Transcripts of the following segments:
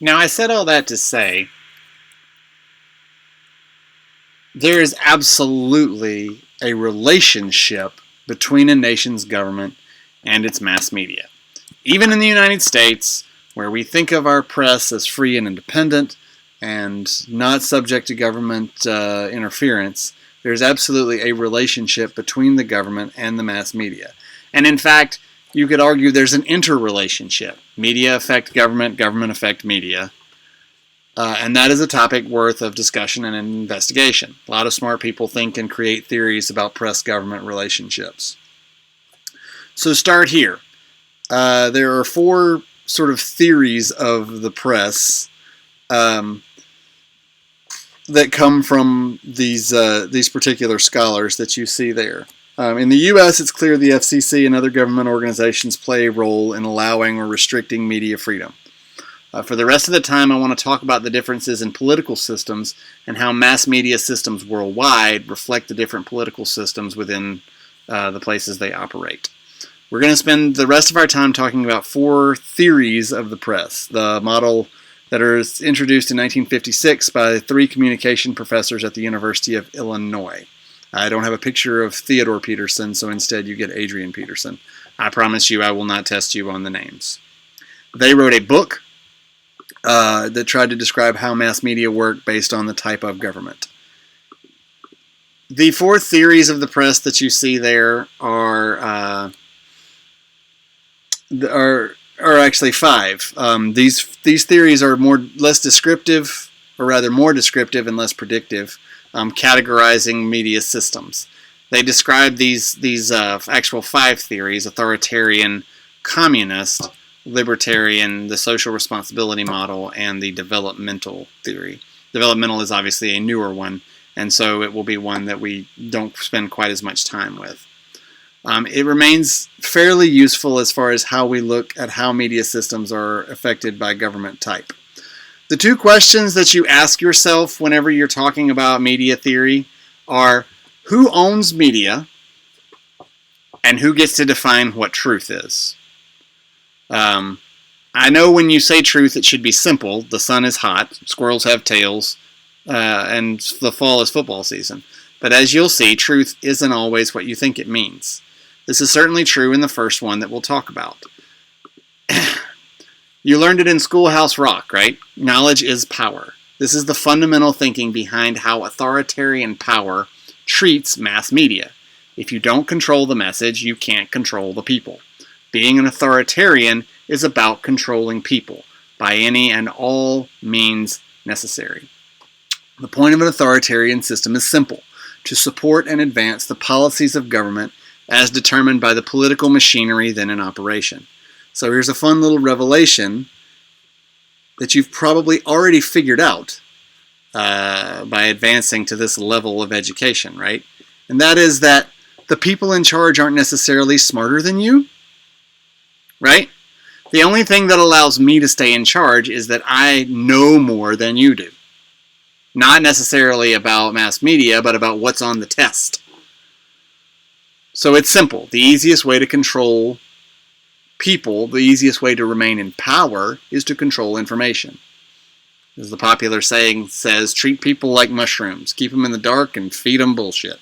Now, I said all that to say there is absolutely a relationship between a nation's government and its mass media. Even in the United States, where we think of our press as free and independent and not subject to government interference, there's absolutely a relationship between the government and the mass media. And in fact, you could argue there's an interrelationship. Media affect government, government affect media. And that is a topic worth of discussion and investigation. A lot of smart people think and create theories about press-government relationships. So start here. There are four sort of theories of the press that come from these particular scholars that you see there. In the U.S., it's clear the FCC and other government organizations play a role in allowing or restricting media freedom. For the rest of the time, I want to talk about the differences in political systems and how mass media systems worldwide reflect the different political systems within the places they operate. We're going to spend the rest of our time talking about four theories of the press, the model that was introduced in 1956 by three communication professors at the University of Illinois. I don't have a picture of Theodore Peterson, so instead you get Adrian Peterson. I promise you I will not test you on the names. They wrote a book that tried to describe how mass media work based on the type of government. The four theories of the press that you see there are actually five. These theories are less descriptive, or rather more descriptive and less predictive, categorizing media systems. They describe these actual five theories: authoritarian, communist, libertarian, the social responsibility model, and the developmental theory. Developmental is obviously a newer one, and so it will be one that we don't spend quite as much time with. It remains fairly useful as far as how we look at how media systems are affected by government type. The two questions that you ask yourself whenever you're talking about media theory are: who owns media, and who gets to define what truth is? I know when you say truth, it should be simple. The sun is hot, squirrels have tails, and the fall is football season. But as you'll see, truth isn't always what you think it means. This is certainly true in the first one that we'll talk about. You learned it in Schoolhouse Rock, right? Knowledge is power. This is the fundamental thinking behind how authoritarian power treats mass media. If you don't control the message, you can't control the people. Being an authoritarian is about controlling people by any and all means necessary. The point of an authoritarian system is simple: to support and advance the policies of government as determined by the political machinery then in operation. So here's a fun little revelation that you've probably already figured out by advancing to this level of education, right? And that is that the people in charge aren't necessarily smarter than you, right? The only thing that allows me to stay in charge is that I know more than you do. Not necessarily about mass media, but about what's on the test. So it's simple. The easiest way to control people, the easiest way to remain in power, is to control information. As the popular saying says, treat people like mushrooms. Keep them in the dark and feed them bullshit.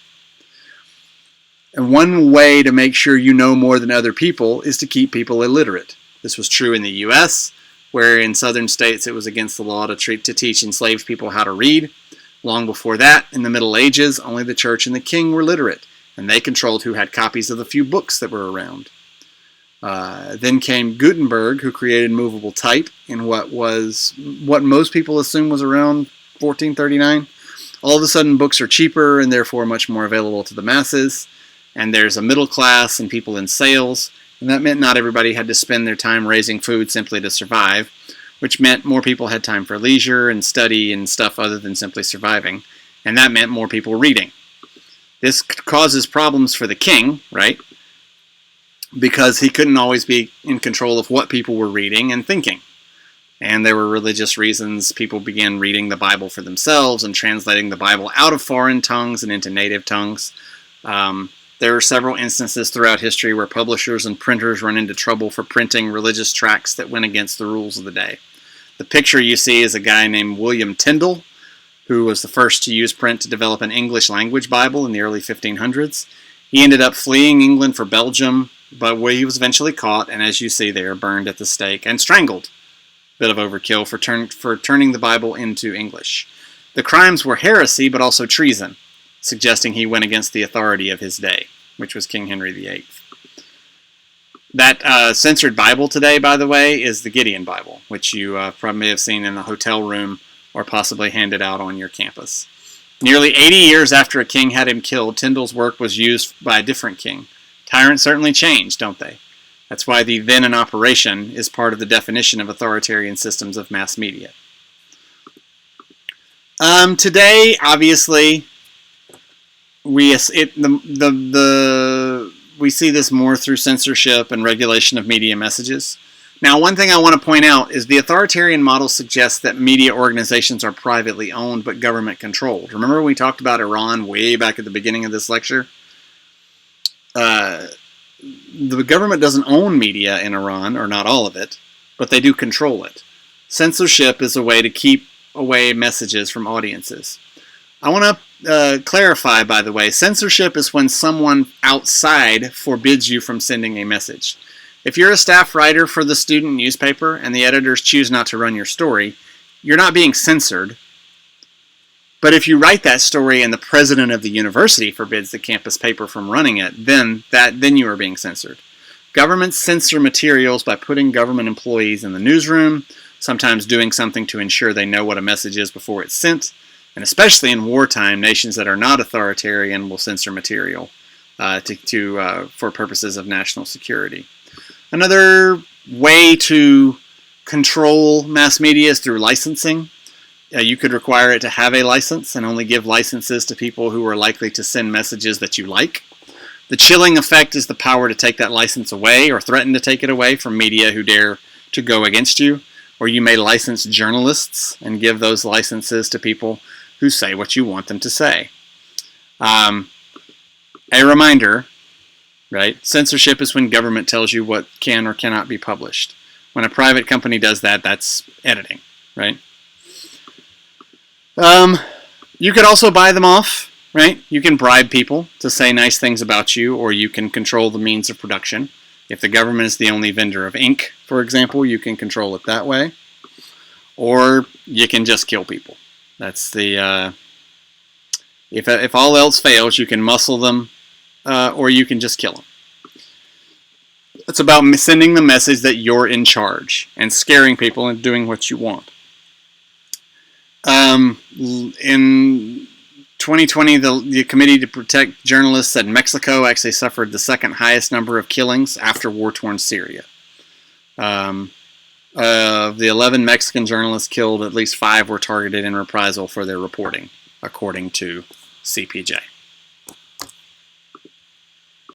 And one way to make sure you know more than other people is to keep people illiterate. This was true in the U.S., where in southern states it was against the law to teach enslaved people how to read. Long before that, in the Middle Ages, only the church and the king were literate, and they controlled who had copies of the few books that were around. Then came Gutenberg, who created movable type in what most people assume was around 1439. All of a sudden, books are cheaper and therefore much more available to the masses. And there's a middle class and people in sales, and that meant not everybody had to spend their time raising food simply to survive, which meant more people had time for leisure and study and stuff other than simply surviving, and that meant more people reading. This causes problems for the king, right? Because he couldn't always be in control of what people were reading and thinking. And there were religious reasons. People began reading the Bible for themselves and translating the Bible out of foreign tongues and into native tongues. There are several instances throughout history where publishers and printers run into trouble for printing religious tracts that went against the rules of the day. The picture you see is a guy named William Tyndale, who was the first to use print to develop an English language Bible in the early 1500s. He ended up fleeing England for Belgium, but where he was eventually caught, and as you see there, burned at the stake and strangled. Bit of overkill for turning the Bible into English. The crimes were heresy, but also treason, suggesting he went against the authority of his day, which was King Henry VIII. That censored Bible today, by the way, is the Gideon Bible, which you probably may have seen in a hotel room or possibly handed out on your campus. Nearly 80 years after a king had him killed, Tyndale's work was used by a different king. Tyrants certainly change, don't they? That's why the then in operation is part of the definition of authoritarian systems of mass media. Today, obviously, we see this more through censorship and regulation of media messages. Now, one thing I want to point out is the authoritarian model suggests that media organizations are privately owned but government controlled. Remember we talked about Iran way back at the beginning of this lecture? The government doesn't own media in Iran, or not all of it, but they do control it. Censorship is a way to keep away messages from audiences. I want to clarify, by the way, censorship is when someone outside forbids you from sending a message. If you're a staff writer for the student newspaper and the editors choose not to run your story, you're not being censored. But if you write that story and the president of the university forbids the campus paper from running it, then you are being censored. Governments censor materials by putting government employees in the newsroom, sometimes doing something to ensure they know what a message is before it's sent, and especially in wartime, nations that are not authoritarian will censor material for purposes of national security. Another way to control mass media is through licensing. You could require it to have a license and only give licenses to people who are likely to send messages that you like. The chilling effect is the power to take that license away or threaten to take it away from media who dare to go against you. Or you may license journalists and give those licenses to people who say what you want them to say. A reminder, right? Censorship is when government tells you what can or cannot be published. When a private company does that, that's editing, right? You could also buy them off, right? You can bribe people to say nice things about you, or you can control the means of production. If the government is the only vendor of ink, for example, you can control it that way. Or you can just kill people. That's the, if all else fails, you can muscle them, or you can just kill them. It's about sending the message that you're in charge and scaring people and doing what you want. In 2020, the Committee to Protect Journalists said Mexico actually suffered the second highest number of killings after war-torn Syria. Of the 11 Mexican journalists killed, at least 5 were targeted in reprisal for their reporting, according to CPJ.